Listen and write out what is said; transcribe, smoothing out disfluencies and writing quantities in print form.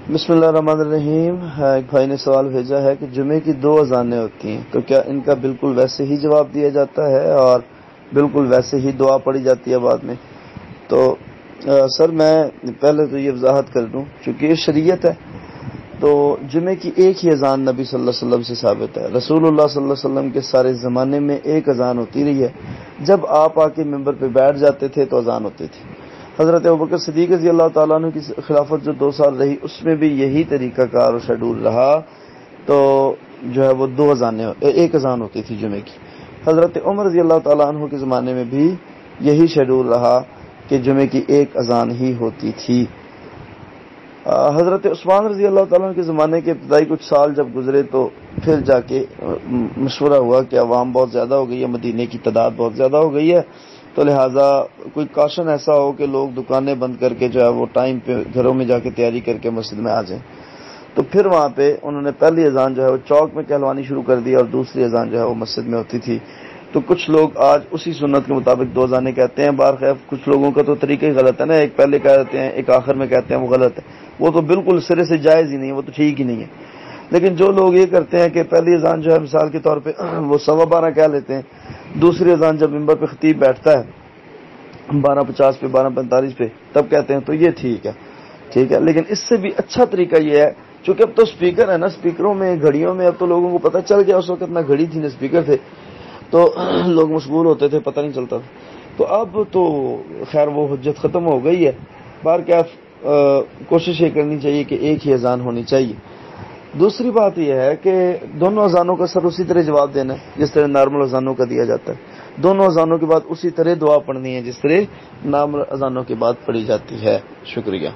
بسم اللہ الرحمن الرحیم. ایک بھائی نے سوال بھیجا ہے کہ جمعے کی 2 اذانیں ہوتی ہیں تو کیا ان کا بالکل ویسے ہی جواب دیا جاتا ہے اور بالکل ویسے ہی دعا پڑھی جاتی ہے بعد میں؟ تو سر میں پہلے تو یہ وضاحت کر دوں، چونکہ یہ شریعت ہے تو جمعے کی ایک ہی اذان نبی صلی اللہ علیہ وسلم سے ثابت ہے. رسول اللہ صلی اللہ علیہ وسلم کے سارے زمانے میں ایک اذان ہوتی رہی ہے. جب آپ آ کے ممبر پہ بیٹھ جاتے تھے تو اذان ہوتی تھی. حضرت ابوبکر صدیق رضی اللہ تعالیٰ عنہ کی خلافت جو 2 سال رہی اس میں بھی یہی طریقہ کار اور شیڈول رہا، تو جو ہے وہ 2 اذانیں، ایک اذان ہوتی تھی جمعے کی. حضرت عمر رضی اللہ تعالیٰ عنہ کے زمانے میں بھی یہی شیڈول رہا کہ جمعے کی ایک اذان ہی ہوتی تھی. حضرت عثمان رضی اللہ تعالیٰ عنہ کے زمانے کے ابتدائی کچھ سال جب گزرے تو پھر جا کے مشورہ ہوا کہ عوام بہت زیادہ ہو گئی ہے، مدینے کی تعداد بہت زیادہ ہو گئی ہے، تو لہٰذا کوئی کاشن ایسا ہو کہ لوگ دکانیں بند کر کے جو ہے وہ ٹائم پہ گھروں میں جا کے تیاری کر کے مسجد میں آ جائیں. تو پھر وہاں پہ انہوں نے پہلی اذان جو ہے وہ چوک میں کہلوانی شروع کر دی اور دوسری اذان جو ہے وہ مسجد میں ہوتی تھی. تو کچھ لوگ آج اسی سنت کے مطابق 2 اذانیں کہتے ہیں. بہرخیر کچھ لوگوں کا تو طریقہ ہی غلط ہے نا، ایک پہلے کہتے ہیں ایک آخر میں کہتے ہیں، وہ غلط ہے. وہ تو بالکل سرے سے جائز ہی نہیں ہے، وہ تو ٹھیک ہی نہیں ہے. لیکن جو لوگ یہ کرتے ہیں کہ پہلی اذان جو ہے مثال کے طور پہ وہ 12:15 کہہ لیتے ہیں، دوسری اذان جب ممبر پہ خطیب بیٹھتا ہے 12:50 پہ 12:45 پہ تب کہتے ہیں، تو یہ ٹھیک ہے. لیکن اس سے بھی اچھا طریقہ یہ ہے، چونکہ اب تو سپیکر ہے نا، سپیکروں میں گھڑیوں میں اب تو لوگوں کو پتہ چل گیا. اس وقت نہ گھڑی تھی نہ سپیکر تھے تو لوگ مشغول ہوتے تھے، پتہ نہیں چلتا تھا. تو اب تو خیر وہ حجت ختم ہو گئی ہے. بار کیا کوشش یہ کرنی چاہیے کہ ایک ہی اذان ہونی چاہیے. دوسری بات یہ ہے کہ دونوں اذانوں کا سر اسی طرح جواب دینا ہے جس طرح نارمل اذانوں کا دیا جاتا ہے. دونوں اذانوں کے بعد اسی طرح دعا پڑھنی ہے جس طرح نارمل اذانوں کے بعد پڑھی جاتی ہے. شکریہ.